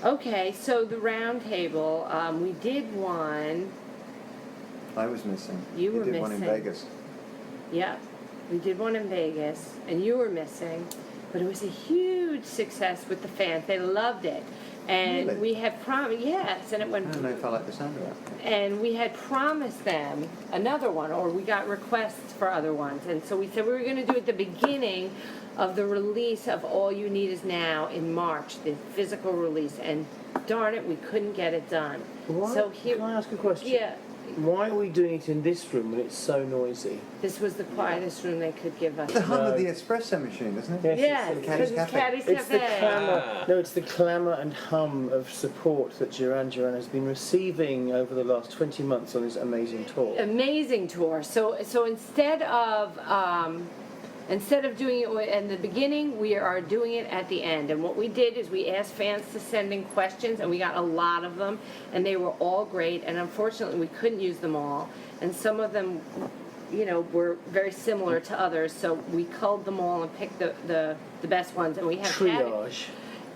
Okay, so the Roundtable, we did one. I was missing. You were did one in missing. Vegas. Yep, we did one in Vegas, and you were missing. But it was a huge success with the fans. They loved it. And Really? we had promised, yes, and it I went. don't know if I like the sound of that. And we had promised them another one, or we got requests for other ones. And so we said we were going to do it at the beginning of the release of All You Need Is Now in March, the physical release. And darn it, we couldn't get it done. Why? So here, Can I ask a question? yeah, Why are we doing it in this room when it's so noisy? this was the quietest room they could give us. The hum No. of the espresso machine, isn't it? Yes, Yes, it's because it's Caddy's It's the Cafe. clamour. No, it's the clamour and hum of support that Duran Duran has been receiving over the last 20 months on his amazing tour. Amazing tour. So instead of doing it in the beginning, we are doing it at the end. And what we did is we asked fans to send in questions, and we got a lot of them, and they were all great. And unfortunately, we couldn't use them all. And some of them, were very similar to others. So we culled them all and picked the best ones. And we have Triage.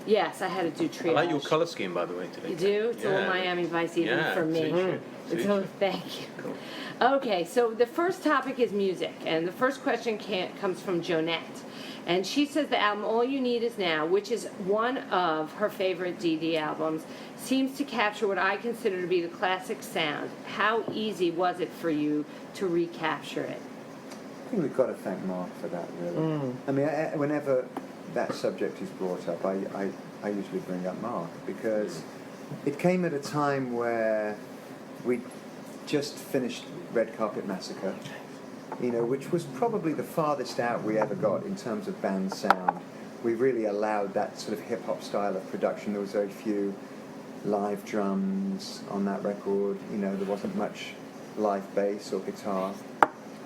Yes, I had to do triage. I like your colour scheme, by the way, today. You do? It's a little Miami Vice even for me. So thank you. Cool. Okay, so the first topic is music, and the first question comes from Jonette. And she says the album All You Need Is Now, which is one of her favorite DD albums, seems to capture what I consider to be the classic sound. How easy was it for you to recapture it? I think we've got to thank Mark for that, really. I mean, whenever that subject is brought up, I usually bring up Mark, because it came at a time where we just finished Red Carpet Massacre, which was probably the farthest out we ever got in terms of band sound. We really allowed that sort of hip-hop style of production. There was very few live drums on that record. There wasn't much live bass or guitar.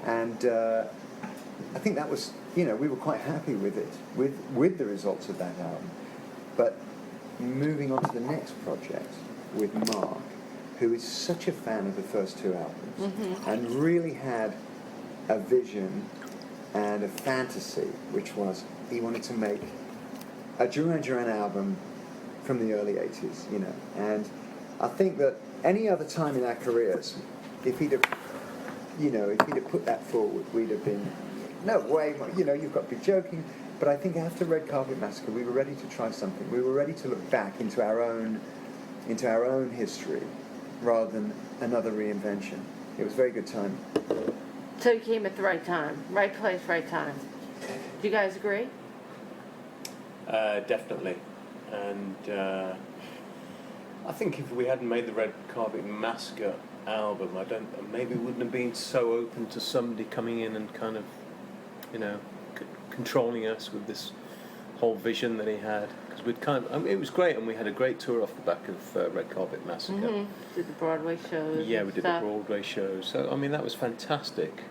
And I think that was, we were quite happy with it, with the results of that album. But moving on to the next project with Mark, who is such a fan of the first two albums, and really had a vision and a fantasy, which was he wanted to make a Duran Duran album from the early 80s, And I think that any other time in our careers, if he'd have put that forward, we'd have been, no way, you've got to be joking. But I think after Red Carpet Massacre, we were ready to try something. We were ready to look back into our own history, rather than another reinvention. It was very good timing. So you came at the right time, right place, right time. Do you guys agree? Definitely. And I think if we hadn't made the Red Carpet Massacre album, maybe we wouldn't have been so open to somebody coming in and kind of, controlling us with this whole vision that he had. Because it was great, and we had a great tour off the back of Red Carpet Massacre. Did the Broadway shows? Yeah, we did the Broadway shows. So that was fantastic.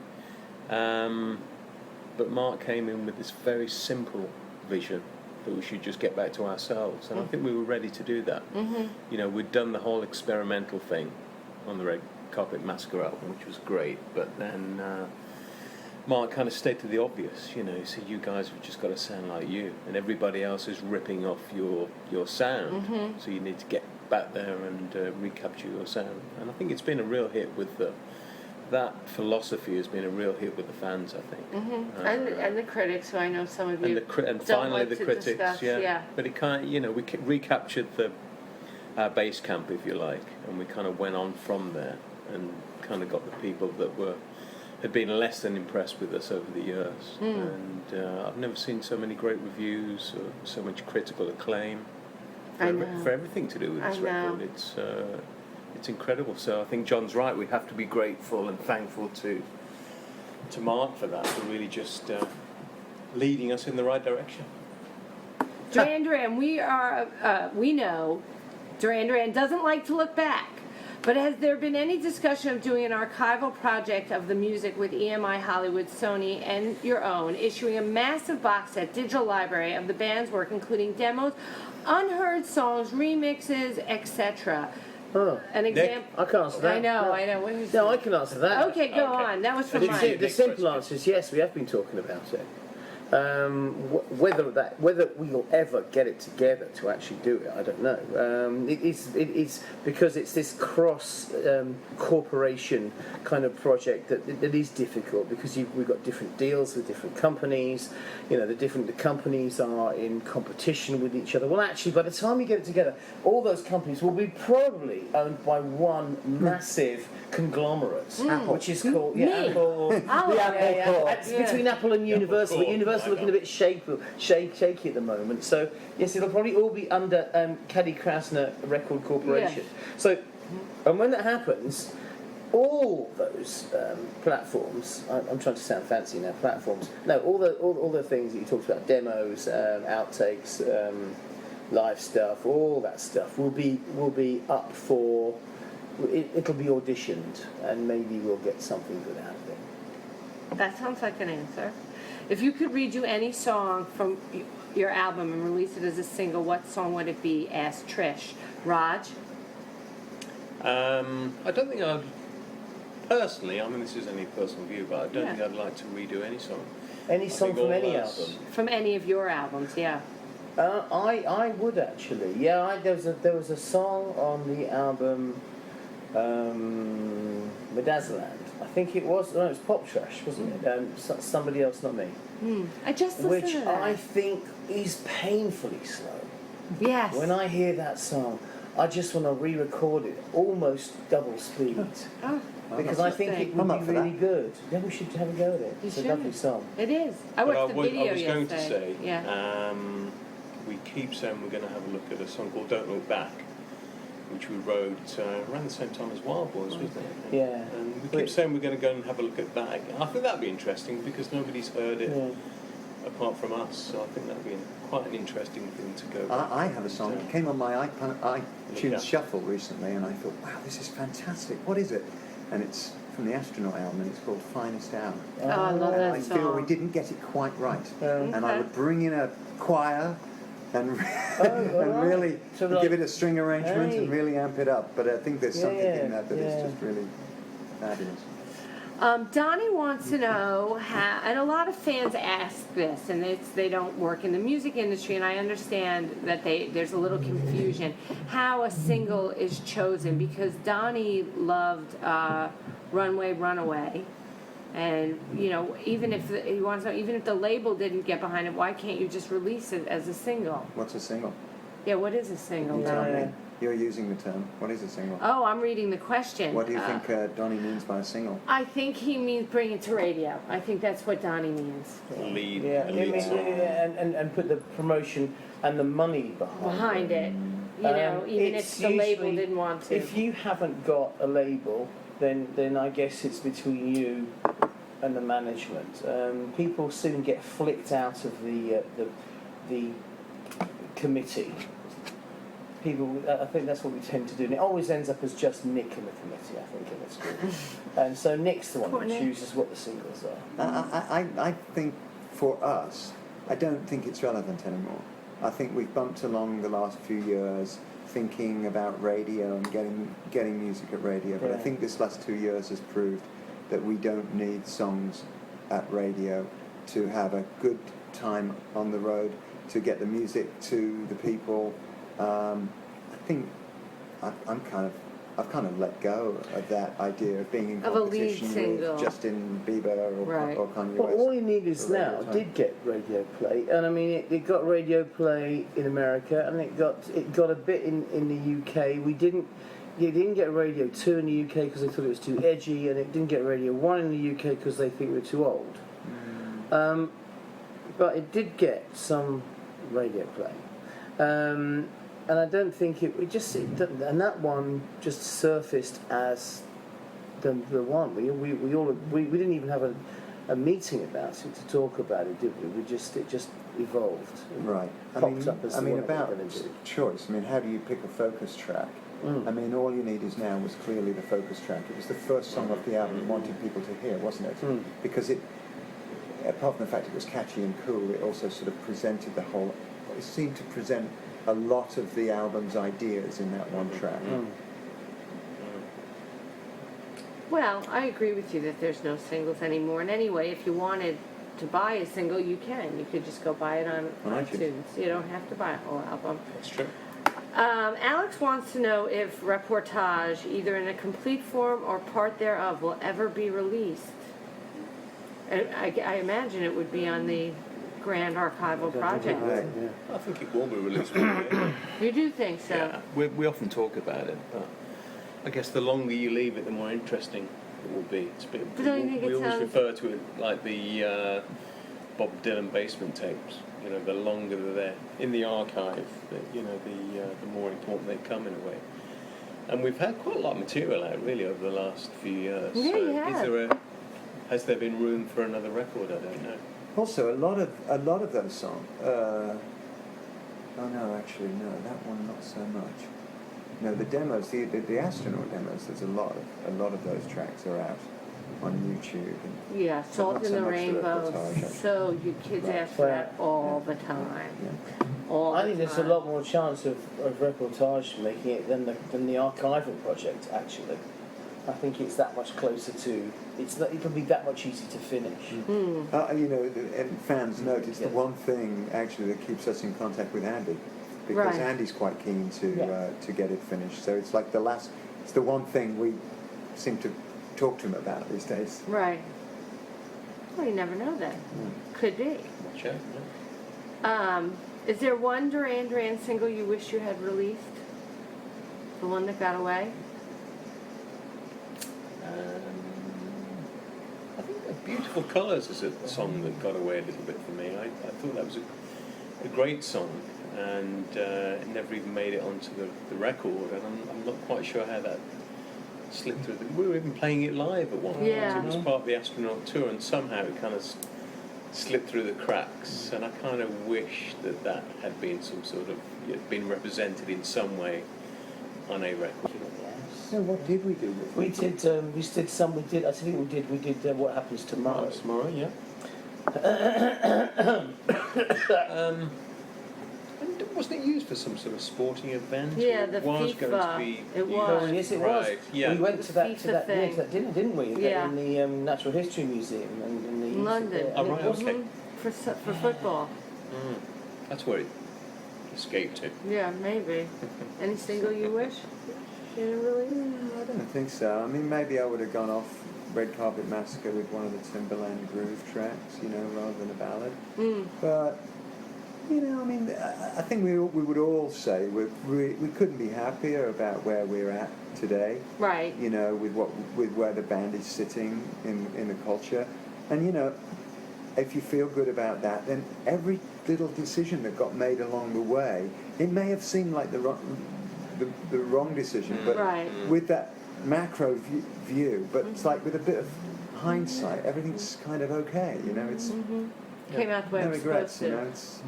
But Mark came in with this very simple vision that we should just get back to ourselves, and I think we were ready to do that. We'd done the whole experimental thing on the Red Carpet Massacre album, which was great, but then Mark kind of stated the obvious, he said, you guys have just got to sound like you, and everybody else is ripping off your sound, so you need to get back there and recapture your sound. And I think it's been a real hit with that philosophy has been a real hit with the fans, I think. And the critics, who I know some of you and don't finally like the to critics, discuss, yeah. But it kind of, we recaptured our base camp, if you like, and we kind of went on from there and kind of got the people that had been less than impressed with us over the years. And I've never seen so many great reviews or so much critical acclaim for everything to do with this record. It's incredible. So I think John's right. We have to be grateful and thankful to Mark for that, for really just leading us in the right direction. Duran Duran, we know Duran Duran doesn't like to look back. But has there been any discussion of doing an archival project of the music with EMI Hollywood, Sony, and your own, issuing a massive box set, digital library of the band's work, including demos, unheard songs, remixes, etc.? An example. I can answer that. I know. No, I can answer that. Okay, go on. That was from Mike. The simple answer is yes, we have been talking about it. Whether we'll ever get it together to actually do it, I don't know. It's because it's this cross corporation kind of project that is difficult because we've got different deals with different companies. You know, the companies are in competition with each other. Well, actually, by the time we get it together, all those companies will be probably owned by one massive conglomerate, which is called Apple. The Apple. It's between Apple and Universal. But Universal looking a bit shaky at the moment. So yes, it'll probably all be under Caddy Krasner Record Corporation. Yeah. So, and when that happens, all those platforms. I'm trying to sound fancy now. Platforms. No, all the things that you talked about, demos, outtakes, live stuff, all that stuff will be up for. It'll be auditioned, and maybe we'll get something good out of it. That sounds like an answer. If you could redo any song from your album and release it as a single, what song would it be? Asked Trish. Raj? I don't think I'd... Personally, I mean, this is only personal view, but I don't think I'd like to redo any song. Any song from any album? From any of your albums, yeah. I would actually. Yeah, there was a song on the album Medazzaland. I think it was. No, it was Pop Trash, wasn't it? Somebody else, not me. I just listened Which to that. I think is painfully slow. Yes. When I hear that song, I just want to re-record it almost double speed. Oh, Because I think it would be really good. Yeah, we should have a go at it. It's a lovely song. It is. I watched the video I was going to yesterday. say, we keep saying we're going to have a look at a song called Don't Look Back, which we wrote around the same time as Wild Boys, wasn't it? Yeah. And we keep saying we're going to go and have a look at that. I think that'd be interesting because nobody's heard it apart from us, so I think that'd be quite an interesting thing to go back. I have a song. It came on my iTunes Shuffle recently, and I thought, wow, this is fantastic. What is it? And it's from the Astronaut album, and it's called Finest Hour. Oh, I love And that I song. feel we didn't get it quite right. Okay. And I would bring in a choir and, and really So like- give it a string arrangement and Hey. really amp it up. But I think there's something in that is yeah. just really fabulous. Donnie wants to know how, and a lot of fans ask this, and they don't work in the music industry, and I understand that there's a little confusion, how a single is chosen, because Donnie loved Runway Runaway, and even if he wants to know, even if the label didn't get behind it, why can't you just release it as a single? What's a single? Yeah, what is a single? You tell Donnie? me. You're using the term. What is a single? Oh, I'm reading the question. What do you think Donnie means by a single? I think he means bring it to radio. I think that's what Donnie means. Lead song. And put the promotion and the money Behind it. Even if the label didn't want to. If you haven't got a label, then I guess it's between you and the management. People soon get flicked out of the committee. People, I think that's what we tend to do. And it always ends up as just Nick in the committee, I think, in the school. And so Nick's the one Poor who Nick. chooses what the singles are. I think for us, I don't think it's relevant anymore. I think we've bumped along the last few years thinking about radio and getting music at radio, but I think this last 2 years has proved that we don't need songs at radio to have a good time on the road, to get the music to the people. I think I've kind of let go of that idea of being in Of a lead competition single. with Justin Bieber or Kanye Well, West. all you need is for radio now time. did get radio play, and I mean it got radio play in America, and it got a bit in the UK. It didn't get Radio 2 in the UK because they thought it was too edgy, and it didn't get Radio 1 in the UK because they think we were too old. But it did get some radio play. And I don't think and that one just surfaced as the one. We didn't even have a meeting about it to talk about it, did we? It just evolved. Right. Popped up as the one about we're gonna do. choice. I mean, how do you pick a focus track? I mean, all you need is now was clearly the focus track. It was the first song off the album you wanted people to hear, wasn't it? Because it, apart from the fact it was catchy and cool, it also sort of presented the whole. It seemed to present a lot of the album's ideas in that one track. Well, I agree with you that there's no singles anymore. And anyway, if you wanted to buy a single, you can. You could just go buy it on On iTunes. iTunes. You don't have to buy a whole album. That's true. Alex wants to know if Reportage, either in a complete form or part thereof, will ever be released. And I imagine it would be on the Grand Archival Project. Right. I think it will be released one day. You do think so? Yeah, we often talk about it, but I guess the longer you leave it, the more interesting it will be. It's a bit, But don't you think we it always sounds- refer to it like the Bob Dylan basement tapes. You know, the longer they're there in the archive, the more important they come in a way. And we've had quite a lot of material out really over the last few years. Yeah, so you have. has there been room for another record? I don't know. Also, a lot of those songs. Oh no, actually no, that one not so much. No, the demos, the astronaut demos. There's a lot of those tracks are out on YouTube. And Yeah, Salt not in so the much the Rainbow. Reportage, actually. So you kids Right. ask for that all the time. yeah. All I the think there's a time. lot more chance of Reportage making it than the archival project, actually. I think it's that much closer to... It'll be that much easier to finish. And fans notice the one thing actually that keeps us in contact with Andy, because Right. Andy's quite keen to Yeah. to get it finished. So it's like it's the one thing we seem to talk to him about these days. Right. Well, you never know then. Could be. Watch out. Yeah. Is there one Duran Duran single you wish you had released? The one that got away? I think Beautiful Colours is a song that got away a little bit for me. I thought that was a great song, and it never even made it onto the record, and I'm not quite sure how that slipped through. We were even playing it live at one point. Yeah. It was part of the astronaut tour, and somehow it kind of slipped through the cracks, and I kind of wish that had been been represented in some way on a record. So what did we do with We it? did, I think we did What Happens Tomorrow. Tomorrow, yeah. And wasn't it used for some sort of sporting event? Yeah, Or the it was FIFA. going to be. It Oh, was. yes, it Right, was. yeah. We went The to that FIFA thing. dinner, didn't we? Yeah. In the Natural History Museum and in the In London. Oh, right, okay. For football. Mm, that's where it escaped to. Yeah, maybe. Any single you wish? You didn't really? I don't think so. I mean, maybe I would have gone off Red Carpet Massacre with one of the Timberland Groove tracks, rather than a ballad. But I mean, I think we would all say we couldn't be happier about where we're at today. Right. With where the band is sitting in the culture, and if you feel good about that, then every little decision that got made along the way, it may have seemed like the wrong decision, but Right. with that macro view, but it's like with a bit of hindsight, everything's kind of okay. It's Came out the way no it was regrets. supposed to. It's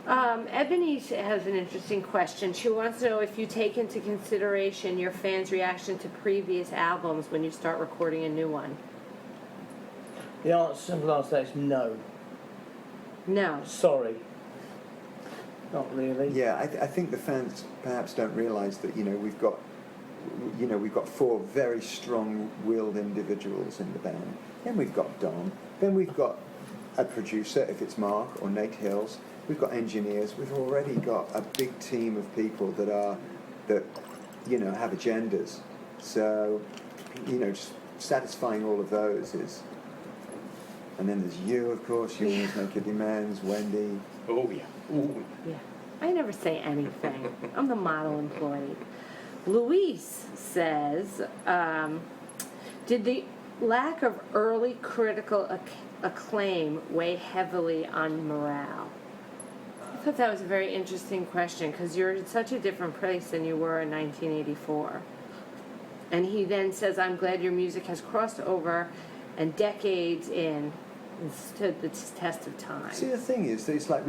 Ebony has an interesting question. She wants to know if you take into consideration your fans' reaction to previous albums when you start recording a new one. The answer to last day is no. No. Sorry. Not really. Yeah, I think the fans perhaps don't realise that we've got four very strong-willed individuals in the band. Then we've got Don. Then we've got a producer, if it's Mark or Nate Hills. We've got engineers. We've already got a big team of people that have agendas. So just satisfying all of those is. And then there's you, of course. You always make your demands. Wendy. Oh yeah. Ooh. Yeah. I never say anything. I'm the model employee. Luis says, did the lack of early critical acclaim weigh heavily on morale? I thought that was a very interesting question because you're in such a different place than you were in 1984. And he then says, I'm glad your music has crossed over and decades in and stood the test of time. See, the thing is, that it's like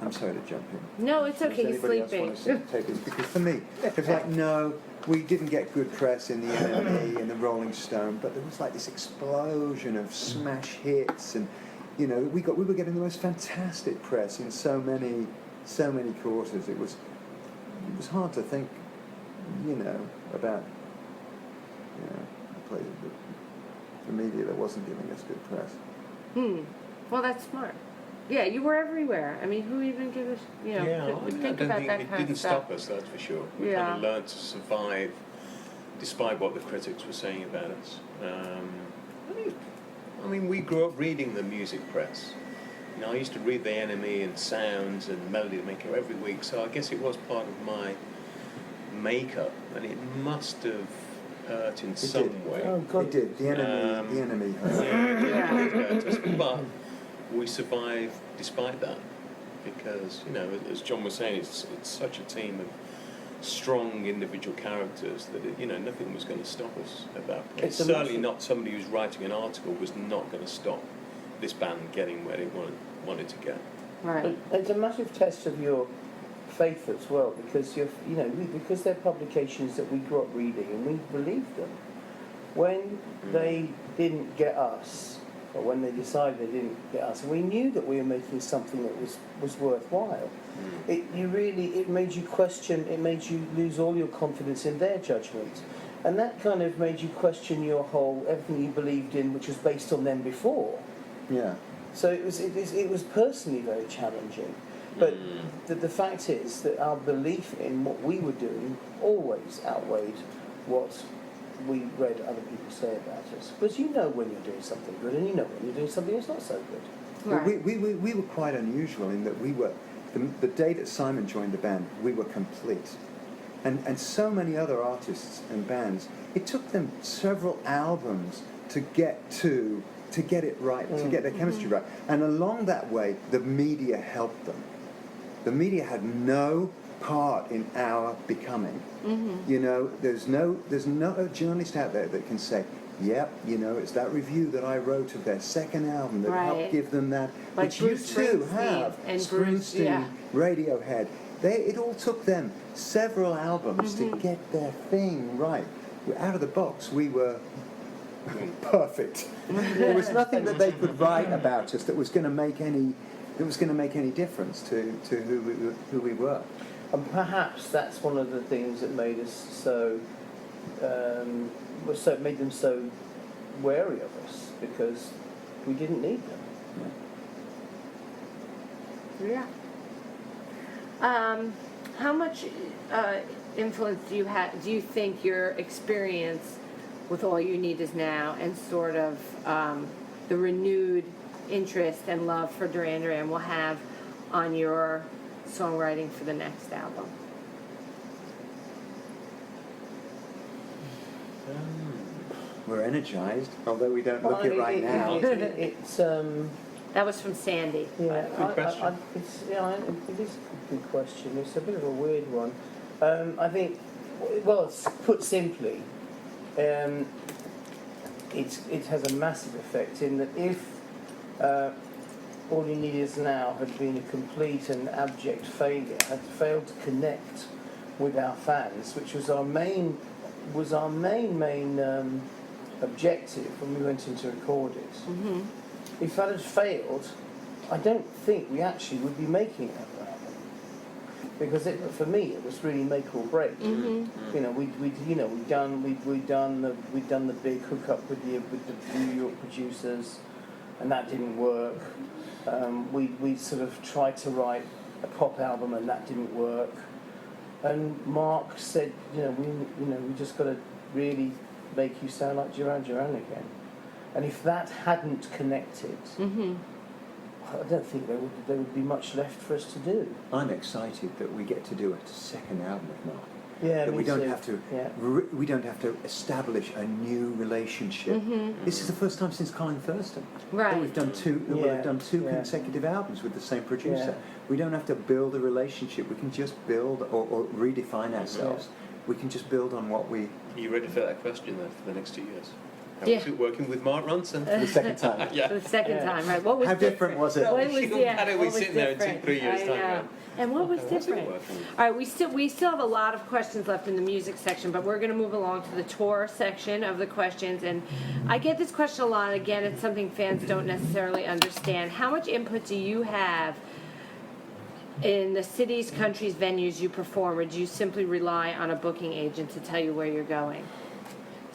I'm sorry to jump in. No, it's okay, Does he's anybody else sleeping. want to take this? Because for me, it's like, no, we didn't get good press in the NME and the Rolling Stone, but there was like this explosion of smash hits, and we were getting the most fantastic press in so many quarters. It was hard to think, about the media that wasn't giving us good press. Well, that's smart. Yeah, you were everywhere. I mean, who even give us, would think about that it kind didn't of stuff. stop us, that's for sure. We Yeah. kind of learned to survive despite what the critics were saying about us. I mean, we grew up reading the music press. I used to read the NME and Sounds and Melody Maker every week, so I guess it was part of my makeup, and it must have hurt in some did. way. Oh, God. It did. The enemy hurt. Yeah, it hurt us, but we survived despite that, because as John was saying, it's such a team of strong individual characters that nothing was going to stop us at that point. It's a Certainly massive- not somebody who's writing an article was not going to stop this band getting where they wanted to get. Right. It's a massive test of your faith as well, because because they're publications that we grew up reading and we believed them. When they didn't get us, or when they decided they didn't get us, and we knew that we were making something that was worthwhile. It made you question. It made you lose all your confidence in their judgment, and that kind of made you question everything you believed in, which was based on them before. Yeah. So it was personally very challenging. But the fact is that our belief in what we were doing always outweighed what we read other people say about us. Because you know when you're doing something good, and you know when you're doing something that's not so good. Well, Right. we were quite unusual in that we were, the day that Simon joined the band, we were complete. And so many other artists and bands, it took them several albums to get it right, to get their chemistry right. And along that way, the media helped them. The media had no part in our becoming. There's no journalist out there that can say, yep, it's that review that I wrote of their second album that Right. helped give them that, Like which you Bruce too Springsteen have. and Bruce, Springsteen, yeah. Radiohead. It all took them several albums to get their thing right. Out of the box, we were perfect. There was nothing that they could write about us that was going to make any difference to who we were. And perhaps that's one of the things that made us made them so wary of us, because we didn't need them. Yeah. How much influence do you think your experience with All You Need Is Now and sort of the renewed interest and love for Duran Duran will have on your songwriting for the next album? We're energized, although we don't look it right now. It's That was from Sandy. yeah. Good question. It is a good question. It's a bit of a weird one. I think, well, put simply, it has a massive effect in that if All You Need Is Now had been a complete and abject failure, had failed to connect with our fans, which was our main objective when we went in to record it. Mm-hmm. If that had failed, I don't think we actually would be making another album, because for me it was really make or break. Mm-hmm. We'd done the big hookup with the New York producers, and that didn't work. We sort of tried to write a pop album, and that didn't work. And Mark said, we just got to really make you sound like Duran Duran again. And if that hadn't connected, I don't think there would be much left for us to do. I'm excited that we get to do a second album with Mark. Yeah, That me we don't too. have to Yeah. we don't have to establish a new relationship. This is the first time since Colin Thurston that Right. we've done two Yeah. consecutive albums with the same producer. Yeah. We don't have to build a relationship. We can just build or redefine ourselves. We can just build on what we Are you ready for that question then for the next 2 years? How Yeah. was it working with Mark Ronson? for the second time. Yeah. For the second Yeah. time, right? What was How different was it? No, What was, you yeah, had it, what we was sitting there in different? 2-3 years' I time, know. yeah. And what was How's it different? working? All right, we still have a lot of questions left in the music section, but we're going to move along to the tour section of the questions. And I get this question a lot. Again, it's something fans don't necessarily understand. How much input do you have in the cities, countries, venues you perform, or do you simply rely on a booking agent to tell you where you're going?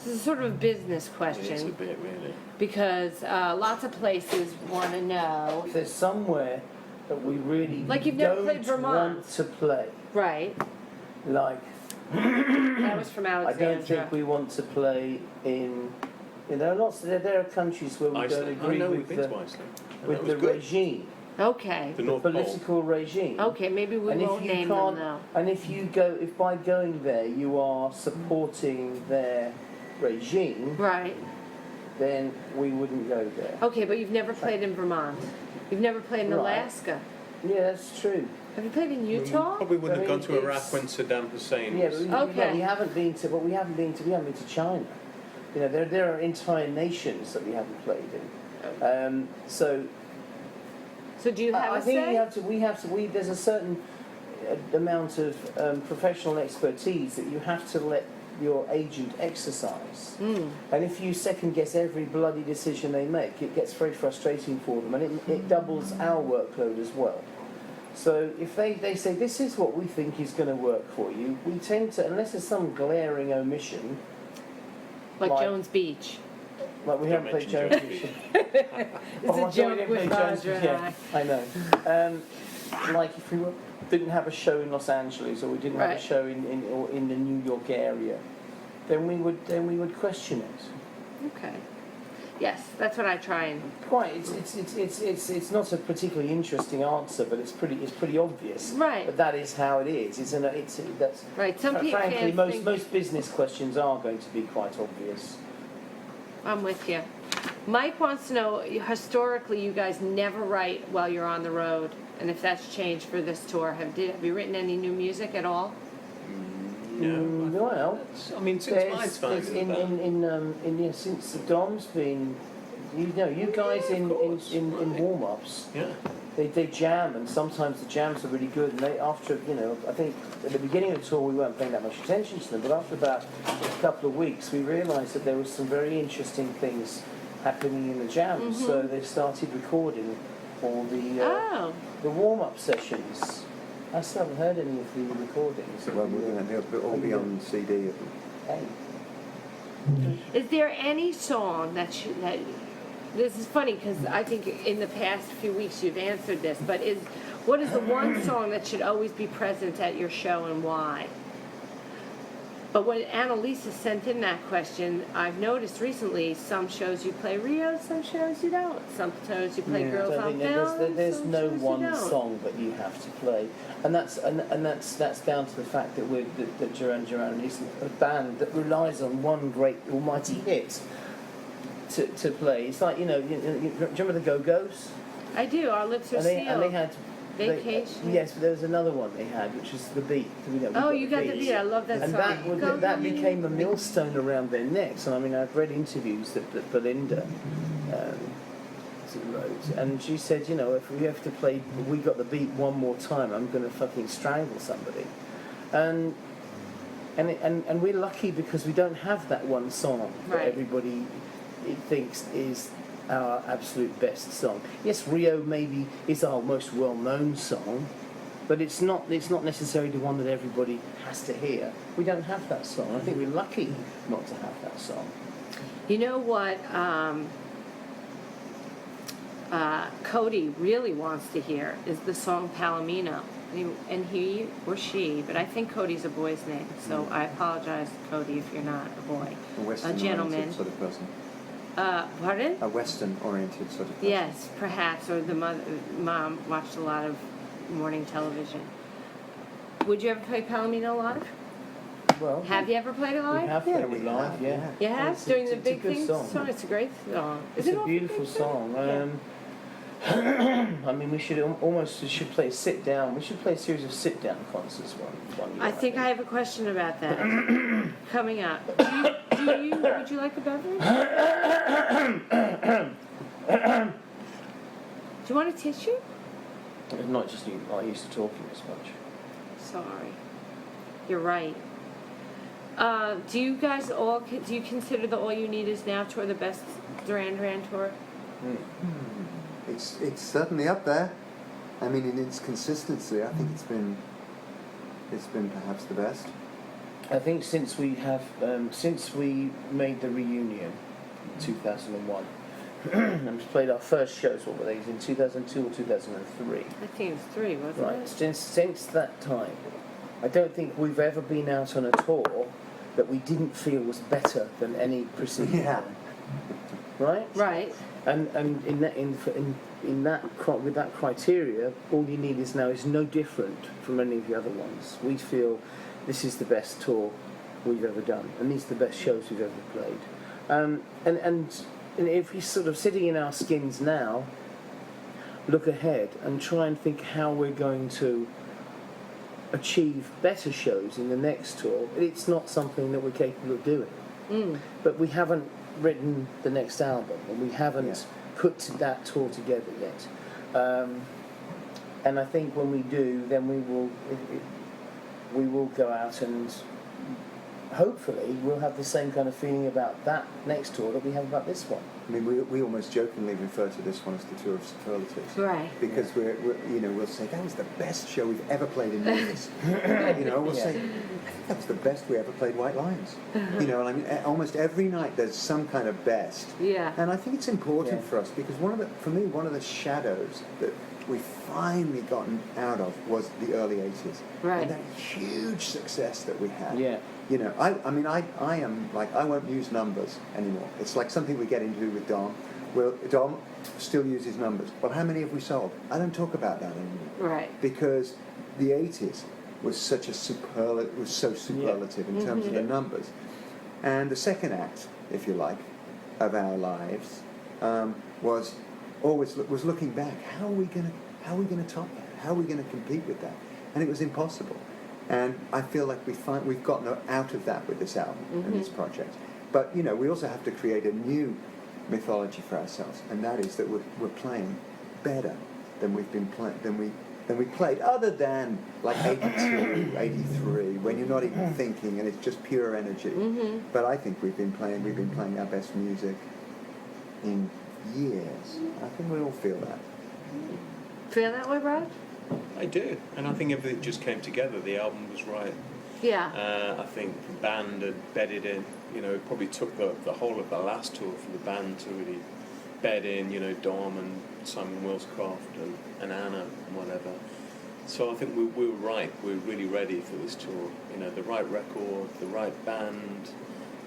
This is sort of a business It is a question bit, really. because lots of places want to know. If there's somewhere that we really Like you've never don't played Vermont. want to play, Right. like That was from I Alexandra. don't think we want to play in. There are lots. There are countries where we don't Iceland. I agree know with we've been the, to Iceland. And with that the was good. regime, Okay. The the North Pole. political regime. Okay, maybe we And if won't you name them can't, though. and if by going there you are supporting their regime, Right. then we wouldn't go there. Okay, but you've never played in Vermont. You've never played in Right. Alaska. Yeah, that's true. Have you played in We Utah? probably wouldn't have I gone mean, to Iraq it's- when Saddam Hussein Yeah, was. but Okay. we haven't been to. But we haven't been to China. You know, there are entire nations that we haven't played in. So So do you have I a think say? we have to. There's a certain amount of professional expertise that you have to let your agent exercise. And if you second guess every bloody decision they make, it gets very frustrating for them, and it doubles our workload as well. So if they say this is what we think is going to work for you, we tend to, unless there's some glaring omission, Like like- Jones Beach. like we Don't haven't played mention Jones Jones Beach. It's Oh, I a thought we joke didn't with play Jones Roger Beach, and yeah, I know. Like if we didn't have a show in Los Angeles or we didn't have Right. a show in the New York area, then we would question it. Okay. Yes, that's what I try and. Quite, it's not a particularly interesting answer, but it's pretty obvious. Right. But that is how it is. That's Right. Some people frankly can't most think. most business questions are going to be quite obvious. I'm with you. Mike wants to know, historically, you guys never write while you're on the road, and if that's changed for this tour. Have you written any new music at all? No. Well, I mean, since my there's time. since Dom's been, you guys in warm-ups, Yeah. they jam, and sometimes the jams are really good. And after I think at the beginning of the tour we weren't paying that much attention to them, but after about a couple of weeks we realised that there was some very interesting things happening in the jams. Mm-hmm. So they started recording all Oh. the warm-up sessions. I still haven't heard any of the recordings. Well, they'll all be on CD. Hey. Is there any song that this is funny because I think in the past few weeks you've answered this, but what is the one song that should always be present at your show and why? But when Annalisa sent in that question, I've noticed recently some shows you play Rio, some shows you don't. Some shows you play Girls So I on think Film. there's some no shows you one don't. song that you have to play, and that's down to the fact that Duran Duran isn't a band that relies on one great almighty hit to play. It's like do you remember the Go-Go's? I do. Our lips are And they sealed. had Vacation. yes, but there was another one they had, which was the Beat. Oh, you got the beat. I love that And song. that became a millstone around their necks. And I mean, I've read interviews that Belinda wrote, and she said, if we have to play We Got the Beat one more time, I'm going to fucking strangle somebody. And we're lucky because we don't have that one song that Right. everybody thinks is our absolute best song. Yes, Rio maybe is our most well-known song, but it's not necessarily the one that everybody has to hear. We don't have that song. I think we're lucky not to have that song. You know what Cody really wants to hear is the song Palomino. And he or she, but I think Cody's a boy's name, so I apologize, Cody, if you're not a boy. A gentleman. Western-oriented sort of person. Pardon? A Western-oriented sort of person. Yes, perhaps, or the mom watched a lot of morning television. Would you ever play Palomino live? Well, Have you ever played it we live? have Yeah, played we it live, have, yeah. You have? It's During the a big good thing song. It's a great song. Is It's it a off the beautiful big song. Yeah. I mean, we should play sit down. We should play a series of sit down concerts one year. I think I have a question about that coming up. Would you like a beverage? Do you want a tissue? It's not just not used to talking as much. Sorry. You're right. Do you guys do you consider the All You Need Is Now tour the best Duran Duran tour? It's certainly up there. I mean, in its consistency, I think it's been perhaps the best. I think since we made the reunion in 2001, and we played our first shows, what were they, in 2002 or 2003? I think it was 3, wasn't Right, it? since that time, I don't think we've ever been out on a tour that we didn't feel was better than any preceding Yeah. one. Right? Right. And with that criteria, all you need is no different from any of the other ones. We feel this is the best tour we've ever done, and these are the best shows we've ever played. And if we're sort of sitting in our skins now, look ahead and try and think how we're going to achieve better shows in the next tour. It's not something that we're capable of doing. But we haven't written the next album, and we haven't put that tour together yet. And I think when we do, then we will go out and hopefully we'll have the same kind of feeling about that next tour that we have about this one. I mean, we almost jokingly refer to this one as the tour of superlatives, Right. because we'll say that was the best show we've ever played in years. We'll say I think that was the best we ever played White Lines. And I mean, almost every night there's some kind of best. Yeah. And I think it's important for us because one of the shadows that we've finally gotten out of was the early 80s. Right. And that huge success that we had. Yeah. I am like, I won't use numbers anymore. It's like something we get into with Dom. Well, Dom still uses numbers. But how many have we sold? I don't talk about that anymore. Right. Because the 80s was so superlative in terms of the numbers. And the second act, if you like, of our lives was looking back. How are we going to top that? How are we going to compete with that? And it was impossible. And I feel like we've gotten out of that with this album and this project. But we also have to create a new mythology for ourselves, and that is that we're playing better than we've been than we played, other than like 82, 83, when you're not even thinking and it's just pure energy. But I think we've been playing our best music in years. I think we all feel that. Feel that way, Brad? I do, and I think everything just came together. The album was right. Yeah. I think the band had bedded in. It probably took the whole of the last tour for the band to really bed in. Dom and Simon Willscroft and Anna and whatever. So I think we were right. We were really ready for this tour. The right record, the right band,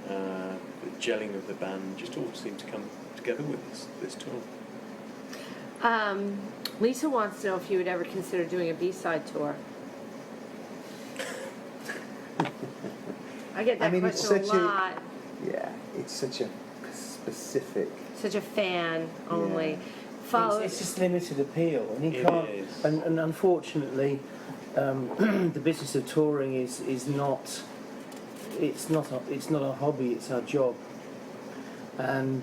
the gelling of the band just all seemed to come together with this tour. Lisa wants to know if you would ever consider doing a B-side tour. I get that question a lot. It's such a specific. Such a fan only. Yeah. It's just limited appeal, and you can't. And unfortunately, the business of touring is not. It's not a hobby. It's our job. And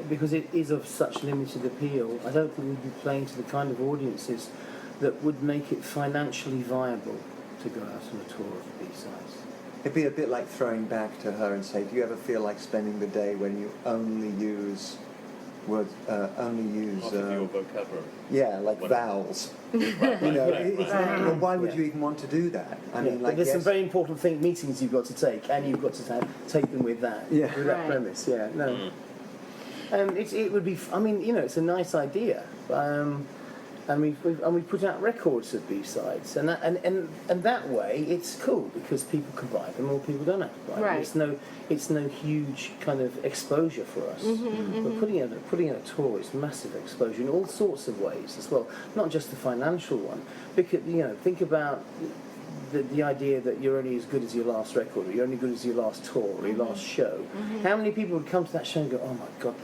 because it is of such limited appeal, I don't think we'd be playing to the kind of audiences that would make it financially viable to go out on a tour of B-sides. It'd be a bit like throwing back to her and say, do you ever feel like spending the day when you only use words, Half of your vocabulary. Yeah, like vowels. Well, why would you even want to do that? I mean, but there's some very important meetings you've got to take, and you've got to take them with that, with that premise. Yeah, no. It would be. I mean, it's a nice idea. And we've put out records of B-sides, and that way it's cool because people can buy them or people don't have to buy them. Right. It's no huge kind of exposure for us. But putting out a tour is massive exposure in all sorts of ways as well, not just the financial one. Because think about the idea that you're only as good as your last record, or you're only good as your last tour, or your last show. How many people would come to that show and go, oh my God,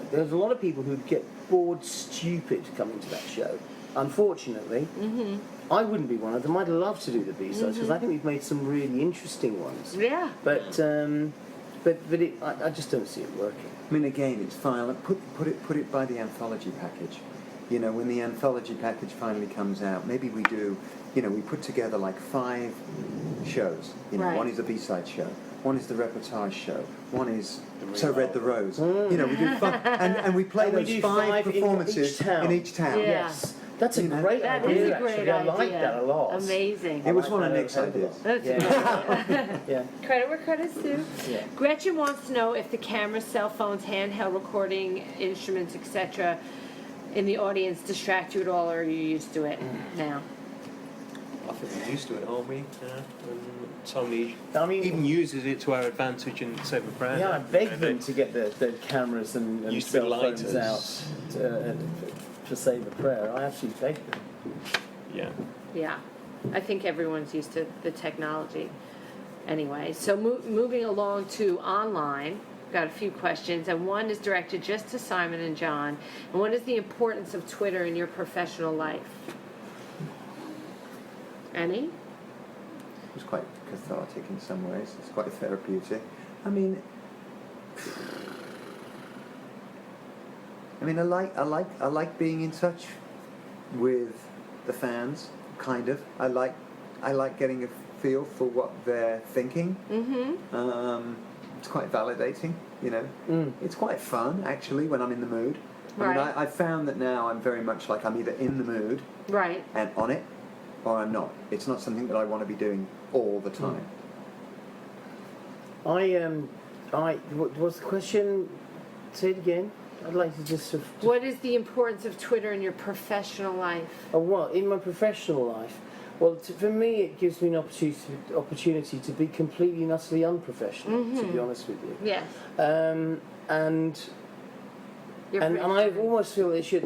there's a lot of people who'd get bored stupid coming to that show. Unfortunately, I wouldn't be one of them. I'd love to do the B-sides because I think we've made some really interesting ones. Yeah. But I just don't see it working. I mean, again, it's fine. Put it by the anthology package. When the anthology package finally comes out, maybe we do. We put together like 5 shows. One is a B-side show, one is the Reportage show, one is So Red the Rose. We do 5, and we play those 5 performances in each town. Yes. That's a You know, great That idea. is a great actually. I like idea. that a lot. Amazing. It was I one of that Nick's over ideas. That's Yeah. Yeah. Credit where credit's due. Yeah. Gretchen wants to know if the cameras, cell phones, handheld recording instruments, etc., in the audience distract you at all, or are you used to it now? I think we're used to it, aren't we? Yeah. And Tommy I mean, even uses it to our advantage in Save a Prayer. yeah, I begged them to get the cameras and Used to be cell phones lighters. out to save a prayer. I actually begged them. Yeah. Yeah, I think everyone's used to the technology. Anyway, so moving along to online, got a few questions, and one is directed just to Simon and John. And what is the importance of Twitter in your professional life? Any? It was quite cathartic in some ways. It's quite therapeutic. I mean, I like being in touch with the fans. Kind of. I like getting a feel for what they're thinking. Mm-hmm. It's quite validating. You know, it's quite fun actually when I'm in the mood. I mean, Right. I've found that now I'm very much like I'm either in the mood Right. and on it, or I'm not. It's not something that I want to be doing all the time. What was the question? Say it again. I'd like to just sort of. What is the importance of Twitter in your professional life? Oh, what in my professional life? Well, for me, it gives me an opportunity to be completely and utterly unprofessional. To be honest with you, Yes. and Your I almost feel it should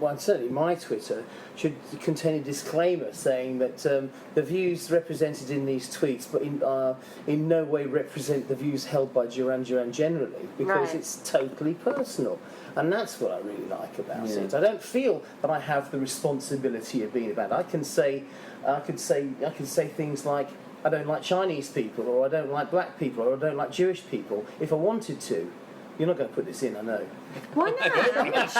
well, certainly my Twitter should contain a disclaimer saying that the views represented in these tweets, but in no way represent the views held by Duran Duran generally, because Right. it's totally personal, and that's what I really like about Yeah. it. I don't feel that I have the responsibility of being about it. I could say things like, I don't like Chinese people, or I don't like black people, or I don't like Jewish people if I wanted to. You're not going to put this in, I know. Why not? I'm not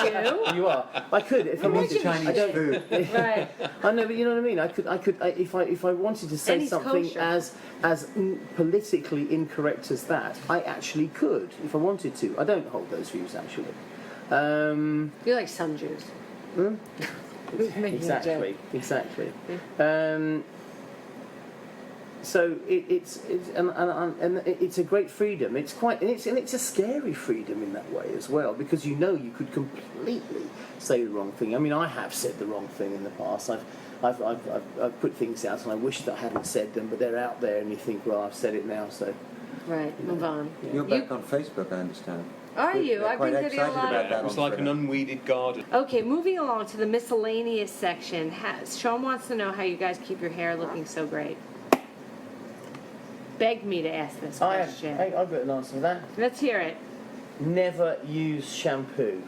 you. You are. I could if I It means wanted. Chinese I don't, food. Right. I know, but you know what I mean. I could, if I wanted to say And he's something kosher. as politically incorrect as that, I actually could if I wanted to. I don't hold those views actually. You're like some Jews. Hmm? Who's making a joke? Exactly. So it's a great freedom. It's quite and it's a scary freedom in that way as well, because you know you could completely say the wrong thing. I mean, I have said the wrong thing in the past. I've put things out and I wish that I hadn't said them, but they're out there, and you think, well, I've said it now, so. Right. Move on. You're back on Facebook, I understand. Are you? They're I've quite been getting a excited lot about of. that It was on like an Twitter. unweeded garden. Okay, moving along to the miscellaneous section. Sean wants to know how you guys keep your hair looking so great. Begged me to ask this question. I've got an answer for that. Let's hear it. Never use shampoo.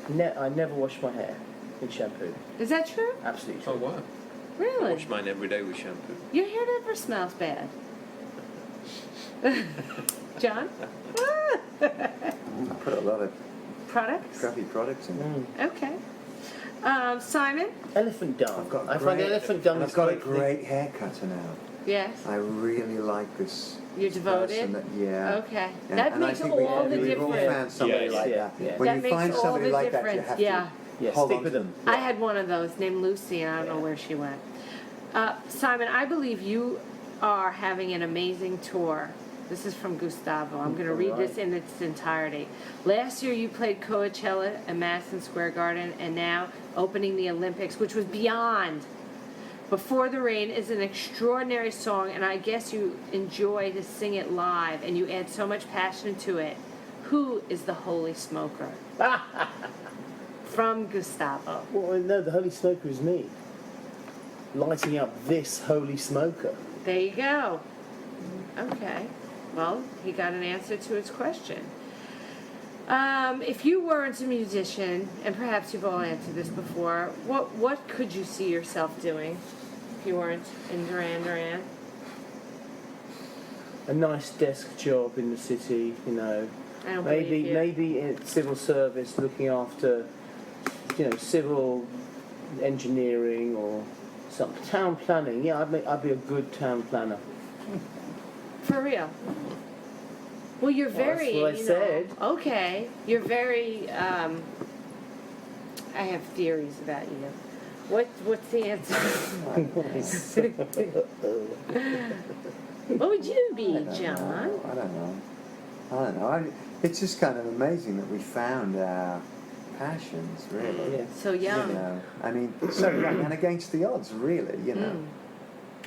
I never wash my hair in shampoo. Is that true? Absolutely true. Oh wow! I Really? wash mine every day with shampoo. Your hair never smells bad. John? I put a lot of Products? crappy products in it. Okay. Simon? Elephant dung. I've got I find great- elephant dung and is I've got a great. great haircutter now. Yes. I really like this. You're devoted? person that- yeah. Okay. And- That and I makes think all the we've all difference. found somebody Yes. like Yeah, that. yeah. When That you makes find all somebody the like that, you difference. have Yeah. to Yeah, hold stick on with to them. I had one of those named Lucy, and I don't know where she went. Simon, I believe you are having an amazing tour. This is from Gustavo. I'm going to read this in its entirety. Last year you played Coachella at Madison Square Garden, and now opening the Olympics, which was beyond. Before the Rain is an extraordinary song, and I guess you enjoy to sing it live, and you add so much passion to it. Who is the Holy Smoker? From Gustavo. Well, no, the holy smoker is me. Lighting up this holy smoker. There you go. Okay. Well, he got an answer to his question. If you weren't a musician, and perhaps you've all answered this before, what could you see yourself doing if you weren't in Duran Duran? A nice desk job in the city, you know. I don't believe you. Maybe in civil service, looking after, civil engineering or some town planning. Yeah, I'd be a good town planner. For real. Well, you're Well, very. that's what I said. Okay. You're very. I have theories about you. What's the answer? What would you be, John? I don't know. It's just kind of amazing that we found our passions, really. Yeah. So young. You know, I mean, so young and against the odds, really. You know.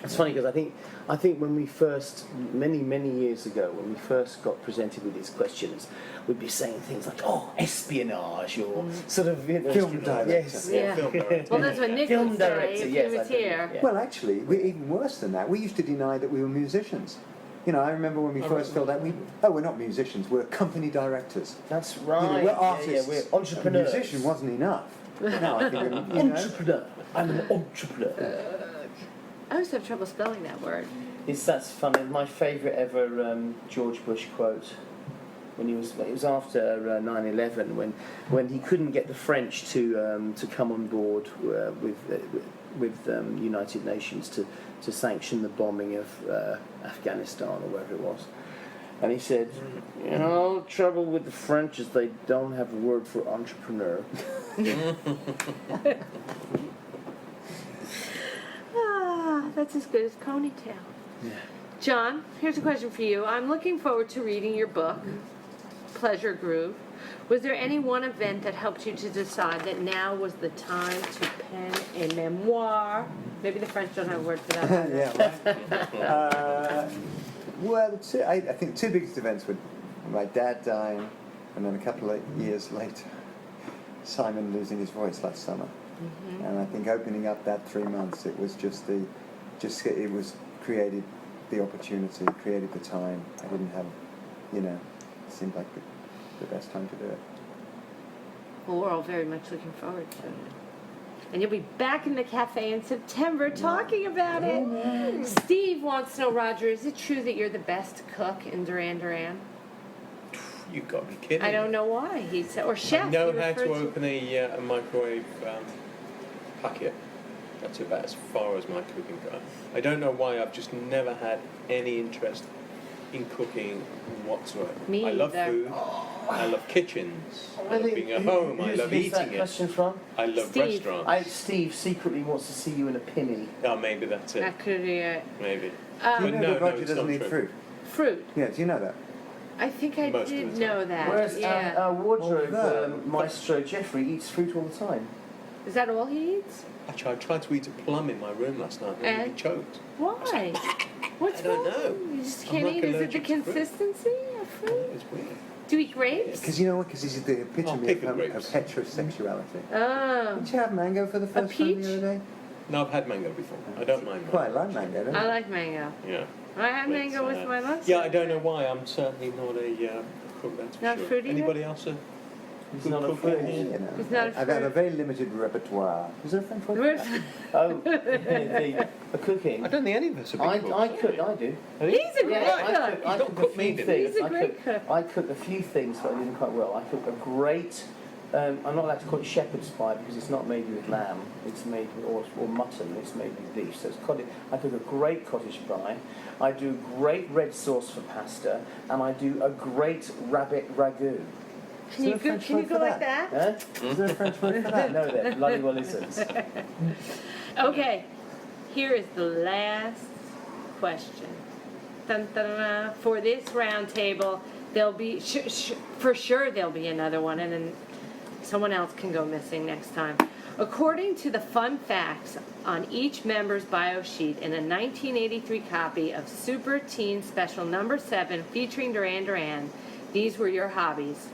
It's funny because I think when we first, many years ago, when we first got presented with these questions, we'd be saying things like, "Oh, espionage," or sort of, you know, Film director. Yes, Yeah. Film director. Well, that's what Nick Film would say director, if yes, he I was think, here. yeah. Well, actually, we're even worse than that. We used to deny that we were musicians. You know, I remember when we first filled out, we're not musicians, we're company directors. That's You right. know, we're artists. Yeah, we're entrepreneurs. A musician wasn't enough. No, I think you know. Entrepreneur. I'm an entrepreneur. I always have trouble spelling that word. That's funny. My favourite ever George Bush quote when it was after 9/11 when he couldn't get the French to come on board with United Nations to sanction the bombing of Afghanistan or wherever it was. And he said, "You know, the trouble with the French is they don't have a word for entrepreneur." That's as good as Ponytail. Yeah. John, here's a question for you. I'm looking forward to reading your book, Pleasure Groove. Was there any one event that helped you to decide that now was the time to pen a memoir? Maybe the French don't have a word for that. Yeah. Well, I think the two biggest events were my dad dying, and then a couple of years later, Simon losing his voice last summer. Mm-hmm. And I think opening up that 3 months, it was it was created the opportunity, created the time. I didn't have, you know, it seemed like the best time to do it. Well, we're all very much looking forward to it. And you'll be back in the cafe in September talking about it. Steve wants to know, Roger, is it true that you're the best cook in Duran Duran? You've got to be kidding. I don't know why. He said, or chef. I know he how referred to open a microwave packet. That's about as far as my cooking goes. I don't know why. I've just never had any interest in cooking whatsoever. Me I love either. food. I love kitchens. I love being at home. I love Who's that eating it. question from? I love Steve. restaurants. Steve secretly wants to see you in a pinny. Oh, maybe that's it. That could be it. Maybe. Do you But know no, that Roger it's doesn't not eat true. fruit? Fruit. Yeah, do you know that? I think I Most of did the know that. Whereas yeah. our wardrobe Although- maestro Jeffrey eats fruit all the time. Is that all he eats? Actually, I tried to eat a plum in my room last night and I And? choked. Why? What's I don't wrong? know. You just I'm can't like eat. Is it the allergic to fruit. consistency of fruit? It's weird. Do you eat grapes? Because you know what? Because he's the epitome pick of grapes. heterosexuality. Oh. Did you have mango for the first time peach? the other day? No, I've had mango before. I don't mind mango. Quite like mango, don't you? I like mango. Yeah. I had But, mango with my lunch. Yeah, I don't know why. I'm certainly not a cook, that's for Not sure. fruit either? Anybody else? He's Good not a cooker? food. You know, It's not a I've had a fruit. very limited repertoire. Is there a French word for that? Oh, the cooking. I don't think any of us are big cooks. I cook. I do. He's a great Yeah, cook. I He's cook not a cooked me, few did he? things. He's a great cook. I cook a few things, but I didn't quite well. I cook a great. I'm not allowed to call it shepherd's pie because it's not made with lamb. It's made with or mutton. It's made with beef. So it's cottage. I cook a great cottage pie. I do great red sauce for pasta, and I do a great rabbit ragout. Can you go like that? Huh? Is there a French word for that? No, there bloody well isn't. Okay. Here is the last question. Dun, dun, dun, dun. For this roundtable, there'll be for sure there'll be another one, and then someone else can go missing next time. According to the fun facts on each member's bio sheet in a 1983 copy of Super Teen Special Number 7 featuring Duran Duran, these were your hobbies.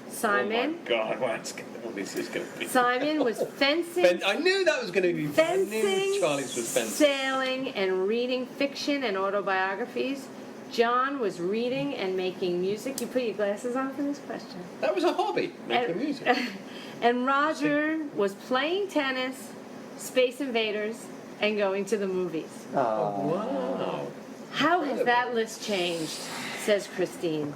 Simon. Oh my God, what this is going to be. Simon was fencing. I knew that was going to be. I knew Fencing, Charlie's was fencing. sailing, and reading fiction and autobiographies. John was reading and making music. You put your glasses on for this question. That was a hobby, making And- music. And Roger was playing tennis, Space Invaders, and going to the movies. Oh, Wow. How has that list changed? Says Christine.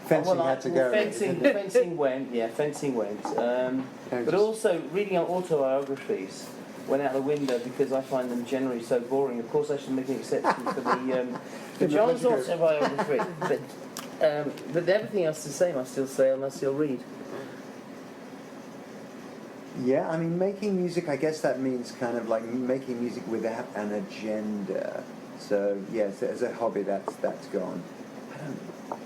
fencing had to go. Fencing went. Yeah, fencing went. But also reading out autobiographies went out the window because I find them generally so boring. Of course, I should make an exception for the John's autobiography. But But everything else is the same. I still say and I still read. Yeah, I mean, making music, I guess that means kind of like making music without an agenda. So, yes, as a hobby, that's gone. I don't know.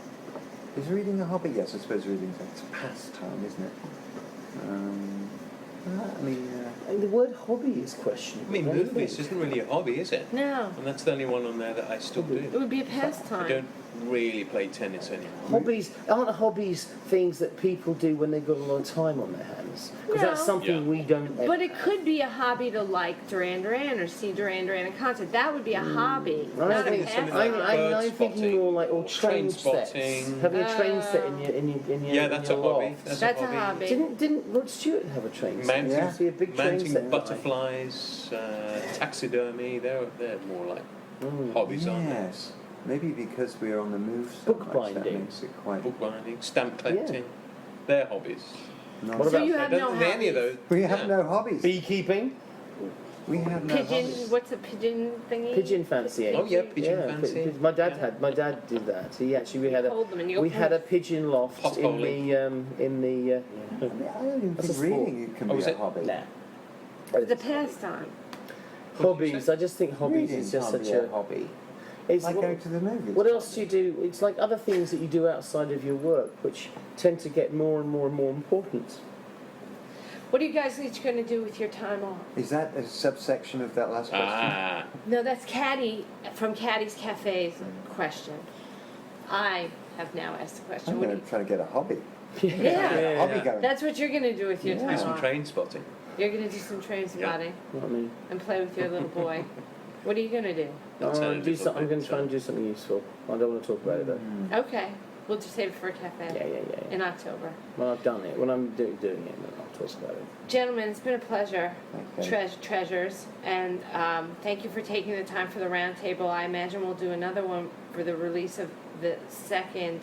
Is reading a hobby? Yes, I suppose reading is a pastime, isn't it? I mean... And the word hobby is questionable. I mean, don't you movies think? isn't really a hobby, is it? No, And that's the only one on there that I still it do. would be a I pastime. don't really play tennis anymore. Hobbies aren't hobbies things that people do when they've got a lot of time on their hands, because that's No. something Yeah. we don't. But it could be a hobby to like Duran Duran or see Duran Duran in concert. That would be a hobby, I not a think it's something pastime. like I'm bird thinking spotting more like or train train sets. spotting. Having a train set in your Yeah, that's a your hobby. loft. That's a hobby. Didn't Rod Stewart have a train set? Mounting, Did you see a big train mounting set? butterflies, taxidermy, they're more like hobbies, aren't they? Yes. Maybe because we're on the move so much, that Bookbinding. makes it quite... Bookbinding, stamp collecting, they're hobbies. Not What So about you I have don't no think any of hobbies. those. We have yeah. no hobbies. Beekeeping, We have no Pigeon, hobbies. what's a pigeon thingy? pigeon fancying. Oh yeah, pigeon Yeah, fancy. my dad Yeah. my dad did that. He actually we had Hold them and you go we had a poof. pigeon loft Potholing. in the I mean, I don't even That's a think sport. reading it can Oh, be is a it? hobby. It's a pastime. hobbies. I just think hobbies Reading is just can't such be a hobby. It's Like what, going to the movies. what else do you do? It's like other things that you do outside of your work, which tend to get more and more and more important. What are you guys each going to do with your time off? Is that a subsection of that last question? Ah, No, that's Caddy from Caddy's Cafe's question. I have now asked the question. I'm What going do to try to get a hobby. you, Get yeah, a hobby Yeah. going. that's what you're going to do with your Yeah. do time some off. train spotting. You're going to do some train spotting You know what I mean? and play with your little boy. What are you going to do? That sounded a little I'm going bit, to try and do something useful. I don't want to talk about it though. Okay, we'll just save it for a cafe Yeah. in October. When I've done it, when I'm doing it, then I'll talk about it. Gentlemen, it's been a pleasure, Okay. treasures, and thank you for taking the time for the roundtable. I imagine we'll do another one for the release of the second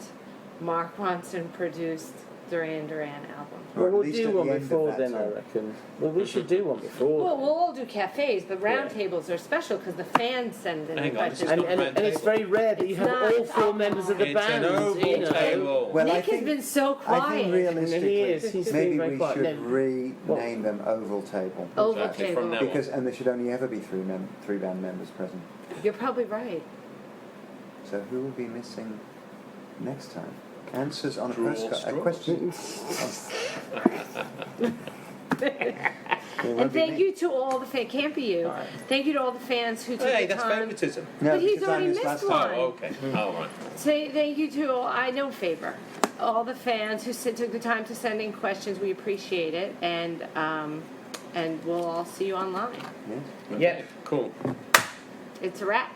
Mark Ronson produced Duran Duran album. Or Well, at we'll least do at one the end of before that then, I term. reckon. Well, we should do one before. Well, then. we'll all do cafes, but roundtables are special because the fans send in Hang on, questions. this is And, not and, round and it's table. very rare that you It's have not, all it's four alcohol. members of the It's band. an oval you know. table. Well, I Nick has think- been so I quiet. think And realistically, he is. He's being maybe very we quiet. should No. rename them Oval Table. Oval Exactly, table. from now on. Because and there should only ever be three band members present. You're probably right. So who will be missing next time? Answers on a Draw postcard. A straws. question. And thank you to all the fans. Can't be you. Alright. Thank you to all the fans who took Hey, the that's time. favoritism. No, But he's because I already missed missed last one. time. Oh, okay. All right. Say thank you to all, I know favor. All the fans who took the time to send in questions. We appreciate it, and we'll all see you online. Yes. Yeah. Cool. It's a wrap.